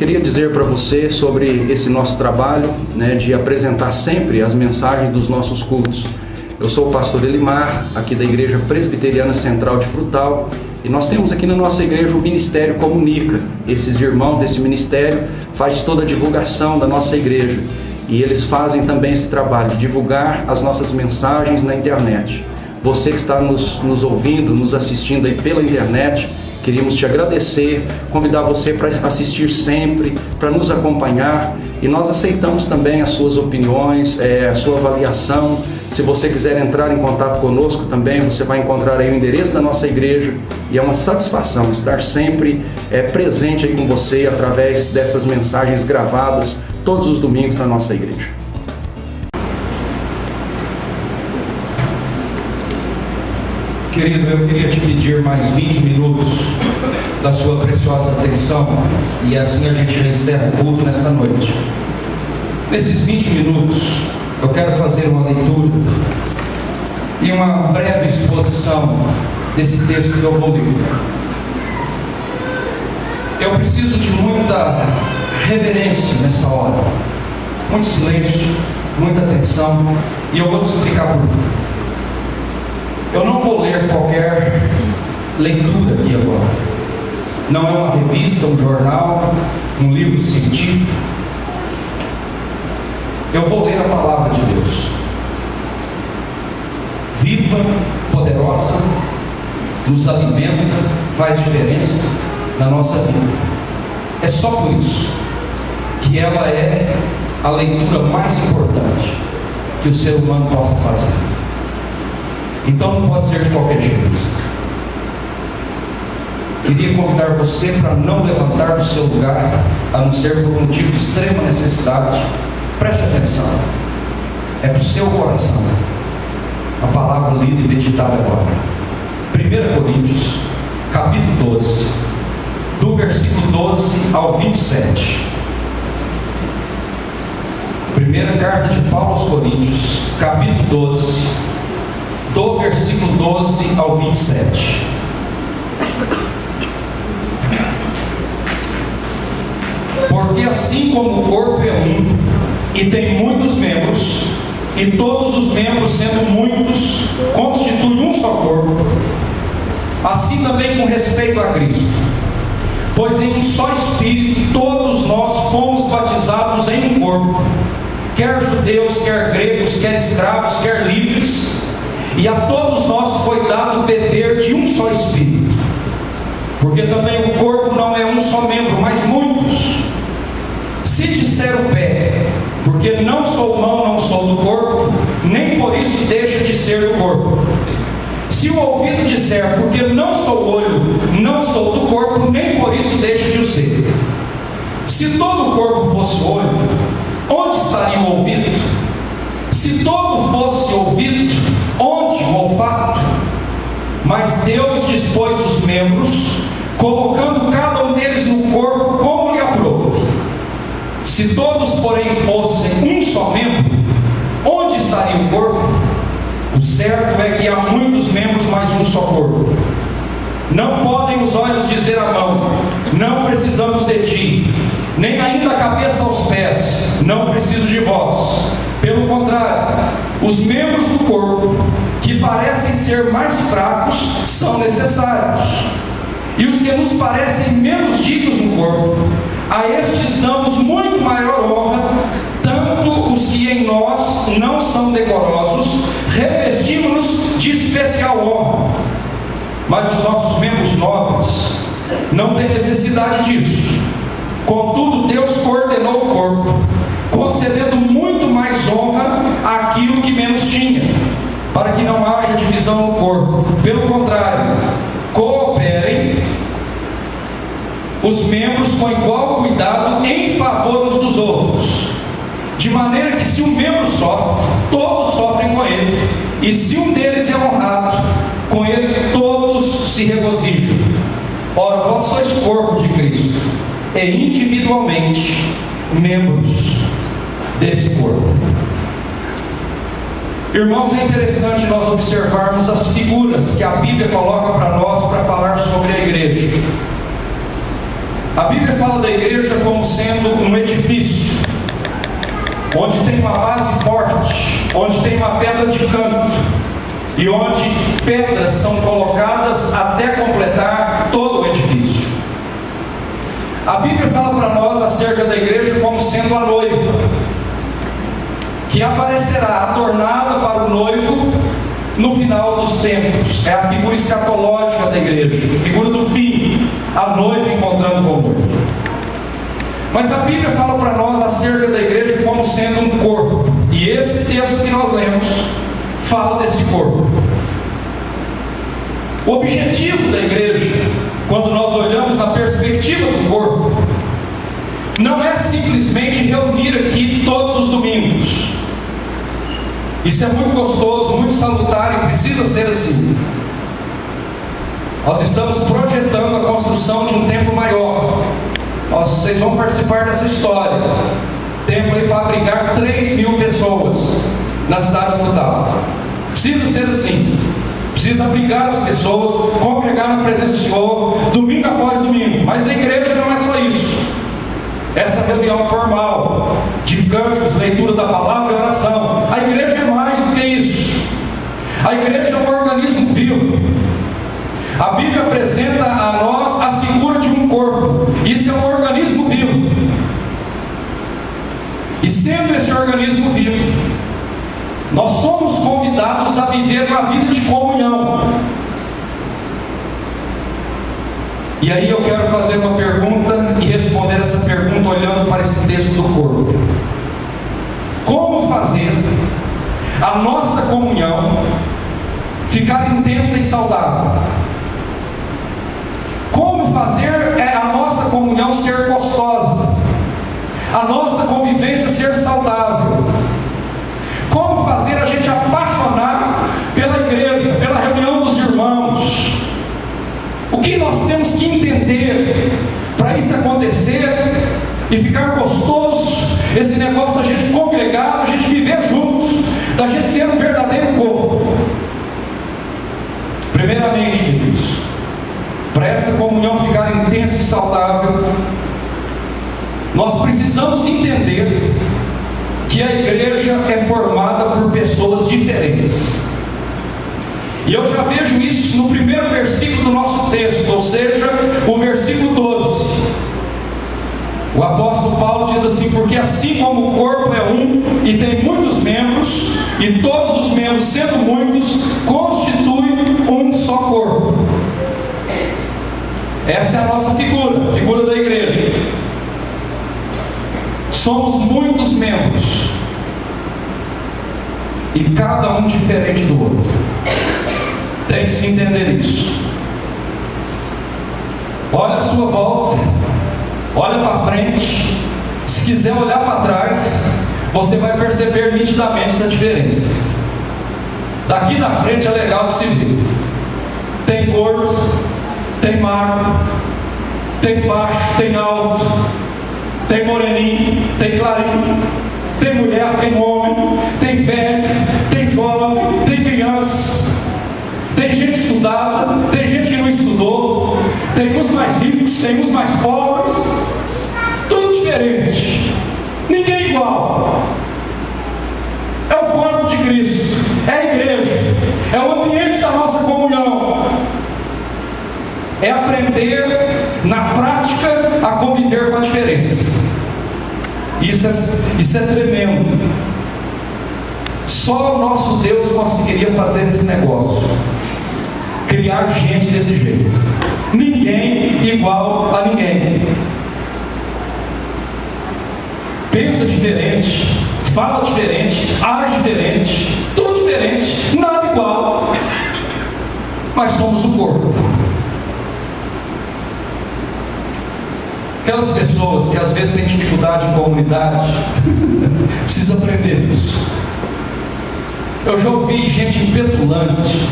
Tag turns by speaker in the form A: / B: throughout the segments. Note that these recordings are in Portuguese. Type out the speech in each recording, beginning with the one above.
A: queria dizer para você sobre esse nosso trabalho, de apresentar sempre as mensagens dos nossos cultos. Eu sou o pastor Elimar, aqui da Igreja Presbiteriana Central de Frutal, e nós temos aqui na nossa igreja o Ministério Comunica. Esses irmãos desse ministério fazem toda a divulgação da nossa igreja, e eles fazem também esse trabalho de divulgar as nossas mensagens na internet. Você que está nos ouvindo, nos assistindo aí pela internet, queríamos te agradecer, convidar você para assistir sempre, para nos acompanhar, e nós aceitamos também as suas opiniões, a sua avaliação. Se você quiser entrar em contato conosco também, você vai encontrar aí o endereço da nossa igreja, e é uma satisfação estar sempre presente aí com você através dessas mensagens gravadas todos os domingos na nossa igreja.
B: Querido, eu queria te pedir mais 20 minutos da sua preciosa atenção, e assim a gente já encerra o culto nesta noite. Nesses 20 minutos, eu quero fazer uma leitura e uma breve exposição desse texto que eu vou ler. Eu preciso de muita reverência nessa hora, muito silêncio, muita atenção, e eu vou te explicar por quê. Eu não vou ler qualquer leitura aqui agora. Não é uma revista, um jornal, um livro científico. Eu vou ler a palavra de Deus. Viva, poderosa, nos alimenta, faz diferença na nossa vida. É só por isso que ela é a leitura mais importante que o ser humano possa fazer. Então não pode ser de qualquer jeito. Queria convidar você para não levantar do seu lugar, a não ser por um motivo de extrema necessidade. Preste atenção. É para o seu coração a palavra lida e meditada agora. 1 Coríntios, capítulo 12, do versículo 12 ao 27. Primeira carta de Paulo aos Coríntios, capítulo 12, do versículo 12 ao 27. Porque assim como o corpo é um, e tem muitos membros, e todos os membros, sendo muitos, constituem um só corpo, assim também com respeito a Cristo. Pois em um só Espírito todos nós fomos batizados em um corpo, quer judeus, quer gregos, quer escravos, quer livres, e a todos nós foi dado beber de um só Espírito. Porque também o corpo não é um só membro, mas muitos. Se disser o pé, porque não sou mão, não sou do corpo, nem por isso deixa de ser do corpo. Se o ouvido disser, porque não sou olho, não sou do corpo, nem por isso deixa de o ser. Se todo o corpo fosse olho, onde estaria o ouvido? Se todo fosse ouvido, onde o olfato? Mas Deus dispôs os membros, colocando cada um deles no corpo como lhe aprouve. Se todos, porém, fossem um só membro, onde estaria o corpo? O certo é que há muitos membros, mas um só corpo. Não podem os olhos dizer à mão, não precisamos de ti, nem ainda a cabeça aos pés, não preciso de vós. Pelo contrário, os membros do corpo, que parecem ser mais fracos, são necessários. E os que nos parecem menos dignos no corpo, a estes damos muito maior honra, tanto os que em nós não são decorosos, revestimos-nos de especial honra. Mas os nossos membros nobres não têm necessidade disso. Contudo, Deus coordenou o corpo, concedendo muito mais honra àquilo que menos tinha, para que não haja divisão no corpo. Pelo contrário, cooperem os membros com igual cuidado em favor uns dos outros, de maneira que se um membro sofre, todos sofrem com ele, e se um deles é honrado, com ele todos se regozijam. Ora, vós sois corpo de Cristo, e individualmente membros desse corpo. Irmãos, é interessante nós observarmos as figuras que a Bíblia coloca para nós para falar sobre a igreja. A Bíblia fala da igreja como sendo um edifício, onde tem uma base forte, onde tem uma pedra de canto, e onde pedras são colocadas até completar todo o edifício. A Bíblia fala para nós acerca da igreja como sendo a noiva, que aparecerá adornada para o noivo no final dos tempos. É a figura escatológica da igreja, a figura do fim, a noiva encontrando com o noivo. Mas a Bíblia fala para nós acerca da igreja como sendo um corpo, e esse texto que nós lemos fala desse corpo. O objetivo da igreja, quando nós olhamos na perspectiva do corpo, não é simplesmente reunir aqui todos os domingos. Isso é muito gostoso, muito salutar e precisa ser assim. Nós estamos projetando a construção de um templo maior. Vocês vão participar dessa história. Templo aí para abrigar 3.000 pessoas na cidade frutal. Precisa ser assim. Precisa abrigar as pessoas, congregar na presença do Senhor, domingo após domingo. Mas a igreja não é só isso. Essa reunião formal de cânticos, leitura da palavra e oração. A igreja é mais do que isso. A igreja é um organismo vivo. A Bíblia apresenta a nós a figura de um corpo. Isso é um organismo vivo. E sendo esse organismo vivo, nós somos convidados a viver uma vida de comunhão. E aí eu quero fazer uma pergunta e responder essa pergunta olhando para esse texto do corpo. Como fazer a nossa comunhão ficar intensa e saudável? Como fazer a nossa comunhão ser gostosa? A nossa convivência ser saudável? Como fazer a gente apaixonar pela igreja, pela reunião dos irmãos? O que nós temos que entender para isso acontecer e ficar gostoso, esse negócio da gente congregar, da gente viver juntos, da gente ser um verdadeiro corpo? Primeiramente, queridos, para essa comunhão ficar intensa e saudável, nós precisamos entender que a igreja é formada por pessoas diferentes. E eu já vejo isso no primeiro versículo do nosso texto, ou seja, o versículo 12. O apóstolo Paulo diz assim: porque assim como o corpo é um e tem muitos membros, e todos os membros, sendo muitos, constituem um só corpo. Essa é a nossa figura, a figura da igreja. Somos muitos membros, e cada um diferente do outro. Tem que se entender isso. Olha à sua volta, olha para frente. Se quiser olhar para trás, você vai perceber nitidamente essa diferença. Daqui na frente é legal de se ver. Tem gordo, tem magro, tem baixo, tem alto, tem moreninho, tem clarinho, tem mulher, tem homem, tem velho, tem jovem, tem criança, tem gente estudada, tem gente que não estudou, tem uns mais ricos, tem uns mais pobres, tudo diferente, ninguém igual. É o corpo de Cristo, é a igreja, é o ambiente da nossa comunhão. É aprender na prática a conviver com a diferença. Isso é tremendo. Só o nosso Deus conseguiria fazer esse negócio, criar gente desse jeito. Ninguém igual a ninguém. Pensa diferente, fala diferente, age diferente, tudo diferente, nada igual, mas somos o corpo. Aquelas pessoas que às vezes têm dificuldade em comunidade, precisa aprender isso. Eu já ouvi gente petulante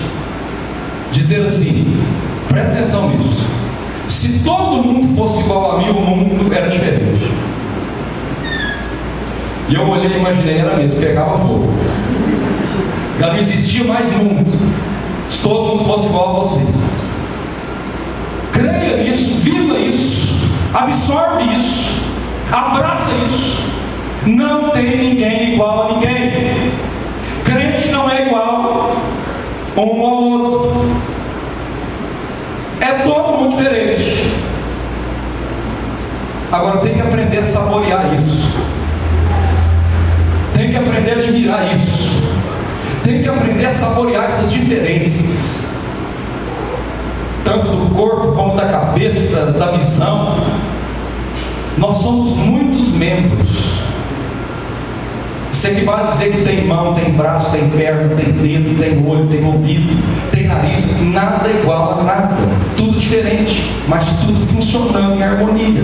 B: dizer assim, presta atenção nisso: se todo mundo fosse igual a mim, o mundo era diferente. E eu olhei e imaginei, era mesmo, pegava fogo. Já não existia mais mundo se todo mundo fosse igual a você. Creia nisso, viva isso. absorve isso, abraça isso. Não tem ninguém igual a ninguém. Crente não é igual um ao outro. É todo mundo diferente. Agora tem que aprender a saborear isso. Tem que aprender a admirar isso. Tem que aprender a saborear essas diferenças, tanto do corpo como da cabeça, da visão. Nós somos muitos membros. Isso equivale a dizer que tem mão, tem braço, tem perna, tem dedo, tem olho, tem ouvido, tem nariz. Nada igual a nada. Tudo diferente, mas tudo funcionando em harmonia.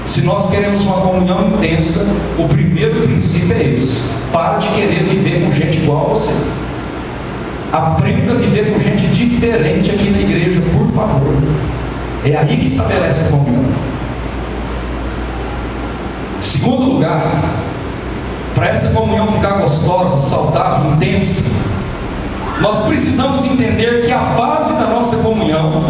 B: Se nós queremos uma comunhão intensa, o primeiro princípio é esse: para de querer viver com gente igual a você. Aprenda a viver com gente diferente aqui na igreja, por favor. É aí que estabelece a comunhão. Segundo lugar, para essa comunhão ficar gostosa, saudável, intensa, nós precisamos entender que a base da nossa comunhão,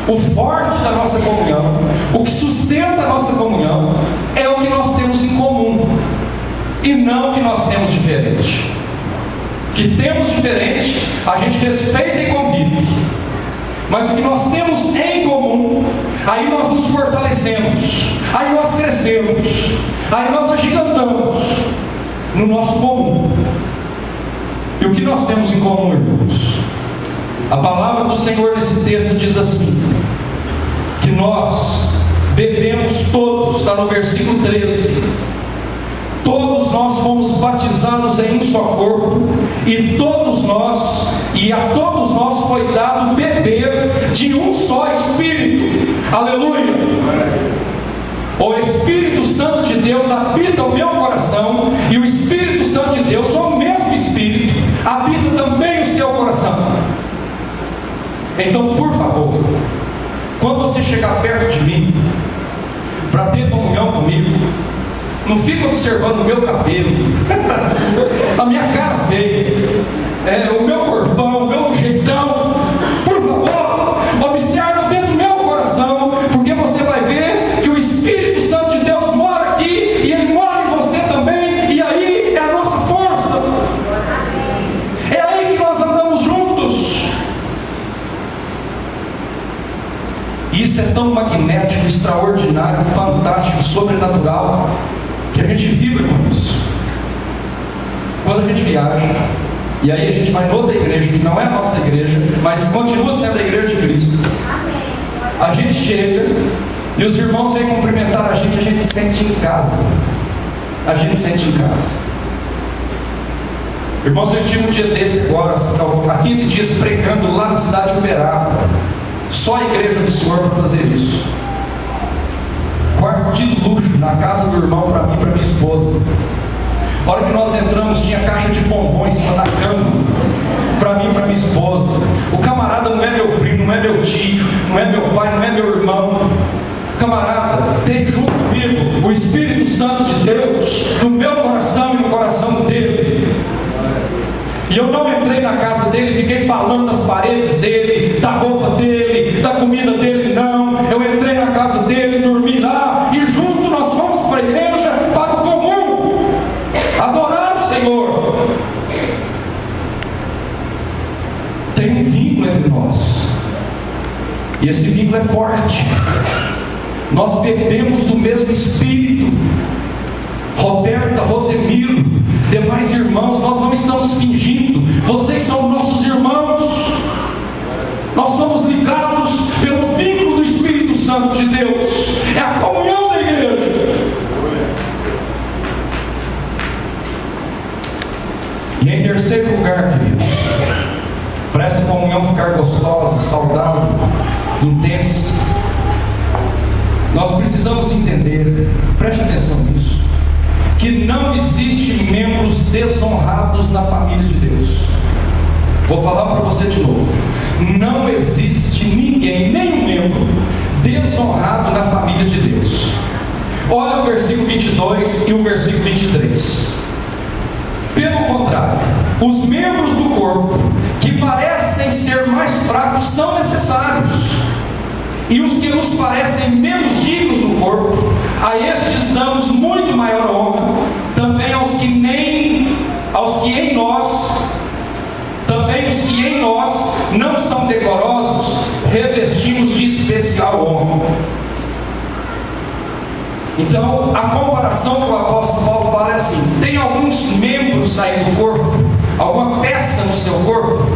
B: o forte da nossa comunhão, o que sustenta a nossa comunhão, é o que nós temos em comum, e não o que nós temos diferente. O que temos diferente, a gente respeita e convive, mas o que nós temos em comum, aí nós nos fortalecemos, aí nós crescemos, aí nós agigantamos no nosso comum. E o que nós temos em comum, irmãos? A palavra do Senhor nesse texto diz assim: que nós bebemos todos, está no versículo 13, todos nós fomos batizados em um só corpo, e a todos nós foi dado beber de um só Espírito. Aleluia! O Espírito Santo de Deus habita o meu coração, e o Espírito Santo de Deus, o mesmo Espírito, habita também o seu coração. Então, por favor, quando você chegar perto de mim, para ter comunhão comigo, não fica observando o meu cabelo, a minha cara feia, o meu corpão, o meu jeitão. Por favor, observa dentro do meu coração, porque você vai ver que o Espírito Santo de Deus mora aqui, e Ele mora em você também, e aí é a nossa força, é aí que nós andamos juntos. E isso é tão magnético, extraordinário, fantástico, sobrenatural, que a gente vibra com isso. Quando a gente viaja, e aí a gente vai em outra igreja, que não é a nossa igreja, mas continua sendo a igreja de Cristo, a gente chega e os irmãos vêm cumprimentar a gente sente em casa. A gente sente em casa. Irmãos, eu estive um dia desse agora, há 15 dias, pregando lá na cidade de Uberaba. Só a igreja do Senhor para fazer isso. Quarto de luxo na casa do irmão, para mim e para minha esposa. A hora que nós entramos, tinha caixa de bombom em cima da cama, para mim e para minha esposa. O camarada não é meu primo, não é meu tio, não é meu pai, não é meu irmão. Camarada, tem junto comigo o Espírito Santo de Deus no meu coração e no coração dele. E eu não entrei na casa dele, fiquei falando das paredes dele, da roupa dele, da comida dele, não. Eu entrei na casa dele, dormi lá, e junto nós fomos para a igreja, para o comum, adorar o Senhor. Tem um vínculo entre nós, e esse vínculo é forte. Nós bebemos do mesmo Espírito. Roberta, Rosemiro, demais irmãos, nós não estamos fingindo. Vocês são nossos irmãos. Nós somos ligados pelo vínculo do Espírito Santo de Deus. É a comunhão da igreja. E em terceiro lugar, queridos, para essa comunhão ficar gostosa, saudável, intensa, nós precisamos entender, preste atenção nisso, que não existe membros desonrados na família de Deus. Vou falar para você de novo: não existe ninguém, nenhum membro desonrado na família de Deus. Olha o versículo 22 e o versículo 23. Pelo contrário, os membros do corpo que parecem ser mais fracos são necessários. e os que nos parecem menos dignos no corpo, a estes damos muito maior honra, também os que em nós não são decorosos, revestimos de especial honra. Então, a comparação que o apóstolo Paulo fala é assim: tem alguns membros saindo do corpo, alguma peça no seu corpo,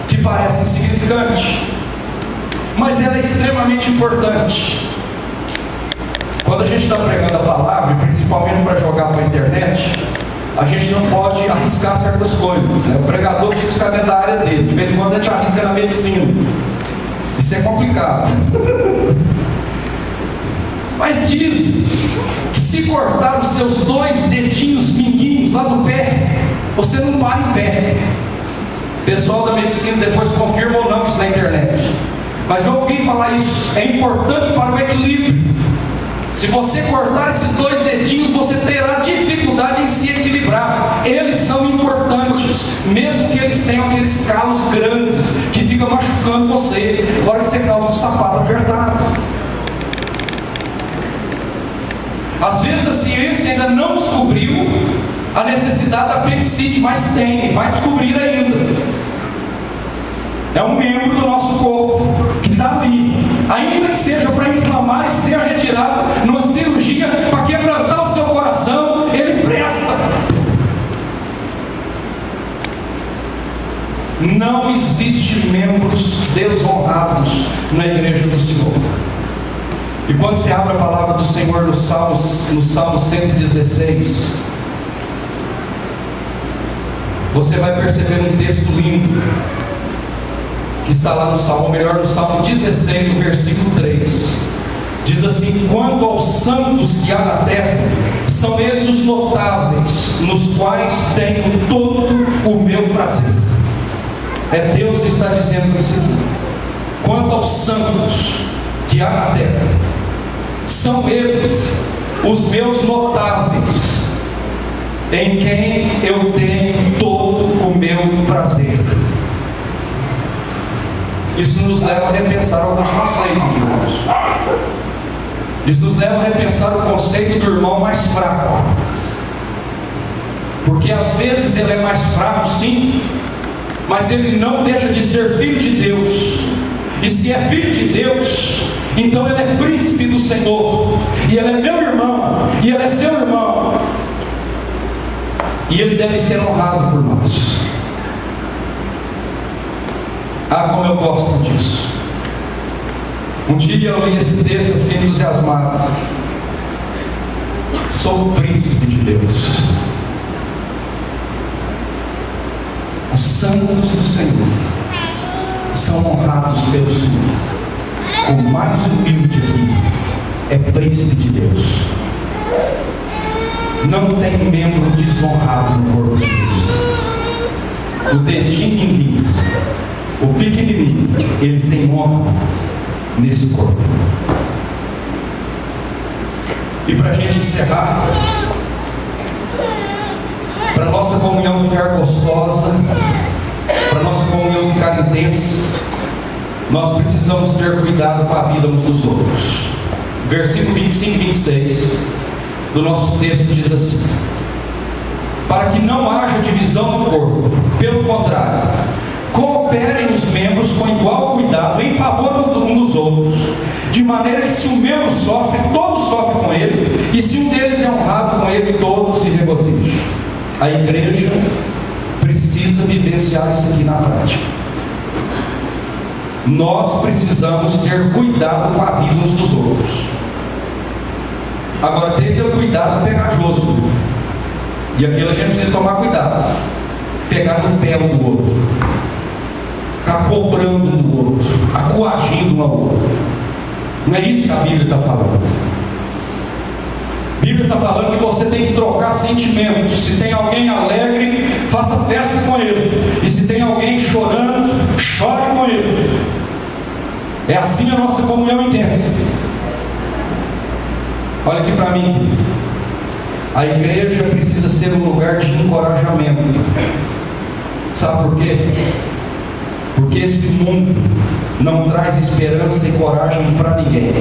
B: que parece insignificante, mas ela é extremamente importante. Quando a gente está pregando a palavra, principalmente para jogar para a internet, a gente não pode arriscar certas coisas, né? O pregador precisa ficar dentro da área dele. De vez em quando a gente arrisca na medicina. Isso é complicado. Mas dizem que se cortar os seus 2 dedinhos minguinhos lá no pé, você não para em pé. O pessoal da medicina depois confirma ou não isso na internet. Mas eu ouvi falar isso. É importante para o equilíbrio. Se você cortar esses 2 dedinhos, você terá dificuldade em se equilibrar. Eles são importantes, mesmo que eles tenham aqueles calos grandes que ficam machucando você na hora que você calça um sapato apertado. Às vezes a ciência ainda não descobriu a necessidade da apendicite, mas tem, vai descobrir ainda. É um membro do nosso corpo que está ali, ainda que seja para inflamar e ser retirado numa cirurgia para quebrantar o seu coração, ele presta. Não existe membros desonrados na igreja do Senhor. E quando você abre a palavra do Senhor no Salmo 116, você vai perceber um texto lindo que está lá no Salmo, ou melhor, no Salmo 16, no versículo 3. Diz assim: quanto aos santos que há na terra, são eles os notáveis, nos quais tenho todo o meu prazer. É Deus que está dizendo isso aqui. Quanto aos santos que há na terra, são eles os meus notáveis, em quem eu tenho todo o meu prazer. Isso nos leva a repensar alguns conceitos, irmãos. Isso nos leva a repensar o conceito do irmão mais fraco. Porque às vezes ele é mais fraco, sim, mas ele não deixa de ser filho de Deus. E se é filho de Deus, então ele é príncipe do Senhor. E ele é meu irmão, e ele é seu irmão. E ele deve ser honrado por nós. Ah, como eu gosto disso. Um dia eu li esse texto e fiquei entusiasmado. Sou o príncipe de Deus. Os santos do Senhor são honrados pelo Senhor. O mais humilde aqui é príncipe de Deus. Não tem membro desonrado no corpo de Cristo. O dedinho mindinho, o pequenininho, ele tem honra nesse corpo. E para a gente encerrar, para a nossa comunhão ficar gostosa, para a nossa comunhão ficar intensa, nós precisamos ter cuidado com a vida uns dos outros. Versículo 25 e 26 do nosso texto diz assim: para que não haja divisão no corpo, pelo contrário, cooperem os membros com igual cuidado em favor um dos outros, de maneira que se um membro sofre, todos sofrem com ele, e se um deles é honrado com ele, todos se regozijam. A igreja precisa vivenciar isso aqui na prática. Nós precisamos ter cuidado com a vida uns dos outros. Agora tem que ter um cuidado pegajoso, e aquilo a gente precisa tomar cuidado. Pegar no pé um do outro, ficar cobrando um do outro, coagindo um ao outro. Não é isso que a Bíblia está falando. A Bíblia está falando que você tem que trocar sentimentos. Se tem alguém alegre, faça festa com ele. E se tem alguém chorando, chore com ele. É assim a nossa comunhão intensa. Olha aqui para mim. A igreja precisa ser um lugar de encorajamento. Sabe por quê? porque esse mundo não traz esperança e coragem para ninguém.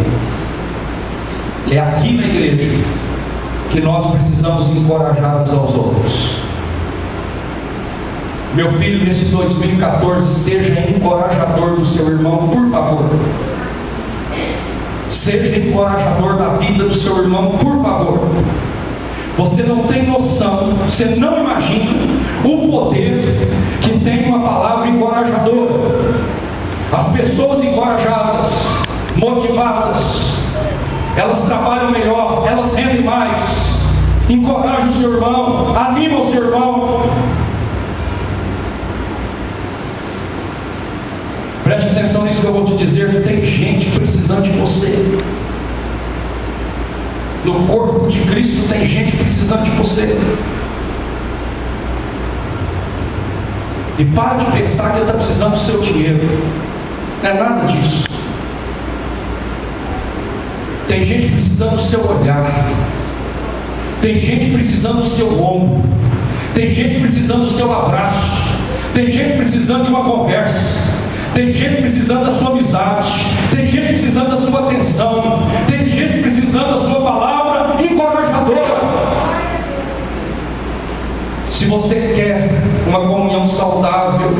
B: É aqui na igreja que nós precisamos encorajar uns aos outros. Meu filho, nesse 2014, seja encorajador do seu irmão, por favor. Seja encorajador da vida do seu irmão, por favor. Você não tem noção, você não imagina o poder que tem uma palavra encorajadora. As pessoas encorajadas, motivadas, elas trabalham melhor, elas rendem mais. Encoraja o seu irmão, anima o seu irmão. Preste atenção nisso que eu vou te dizer. Tem gente precisando de você. No corpo de Cristo tem gente precisando de você. E para de pensar que ele está precisando do seu dinheiro. Não é nada disso. Tem gente precisando do seu olhar. Tem gente precisando do seu ombro. Tem gente precisando do seu abraço. Tem gente precisando de uma conversa. Tem gente precisando da sua amizade. Tem gente precisando da sua atenção. Tem gente precisando da sua palavra encorajadora. Se você quer uma comunhão saudável,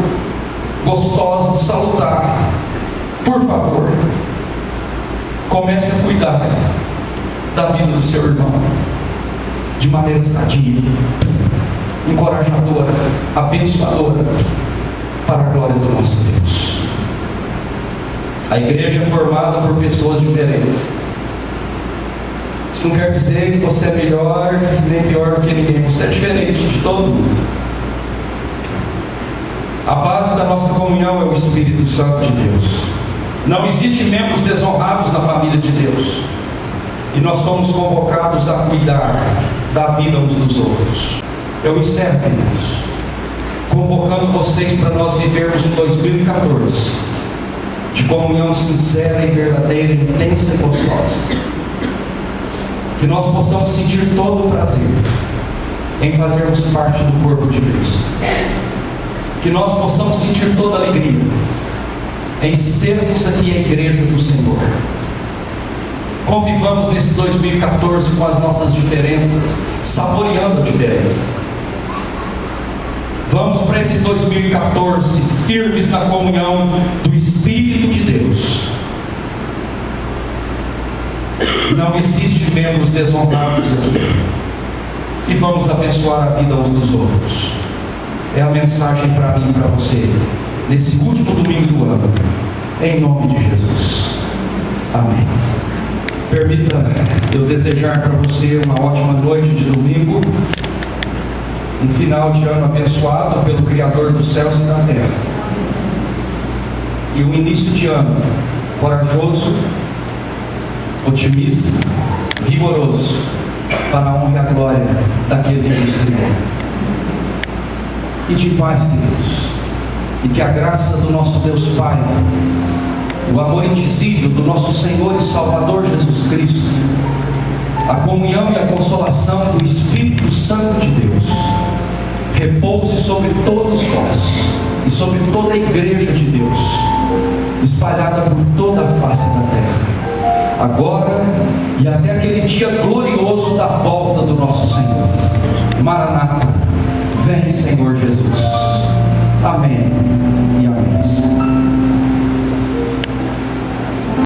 B: gostosa, salutar, por favor, comece a cuidar da vida do seu irmão de maneira sadia, encorajadora, abençoadora, para a glória do nosso Deus. A igreja é formada por pessoas diferentes. Isso não quer dizer que você é melhor nem pior do que ninguém. Você é diferente de todo mundo. A base da nossa comunhão é o Espírito Santo de Deus. Não existe membros desonrados na família de Deus. E nós somos convocados a cuidar da vida uns dos outros. Eu encerro, queridos, convocando vocês para nós vivermos um 2014 de comunhão sincera e verdadeira, intensa e gostosa. Que nós possamos sentir todo o prazer em fazermos parte do corpo de Cristo. Que nós possamos sentir toda a alegria em sermos aqui a igreja do Senhor. Convivamos nesse 2014 com as nossas diferenças, saboreando a diferença. Vamos para esse 2014 firmes na comunhão do Espírito de Deus. Não existe membros desonrados aqui. E vamos abençoar a vida uns dos outros. É a mensagem para mim e para você nesse último domingo do ano, em nome de Jesus. Amém. Permita eu desejar para você uma ótima noite de domingo, um final de ano abençoado pelo Criador dos céus e da terra, e um início de ano corajoso, otimista, vigoroso, para a honra e a glória daquele que nos criou. E de paz, queridos, e que a graça do nosso Deus Pai, o amor indizível do nosso Senhor e Salvador Jesus Cristo, a comunhão e a consolação do Espírito Santo de Deus, repouse sobre todos nós e sobre toda a igreja de Deus, espalhada por toda a face da terra, agora e até aquele dia glorioso da volta do nosso Senhor. Maranata, vem, Senhor Jesus. Amém.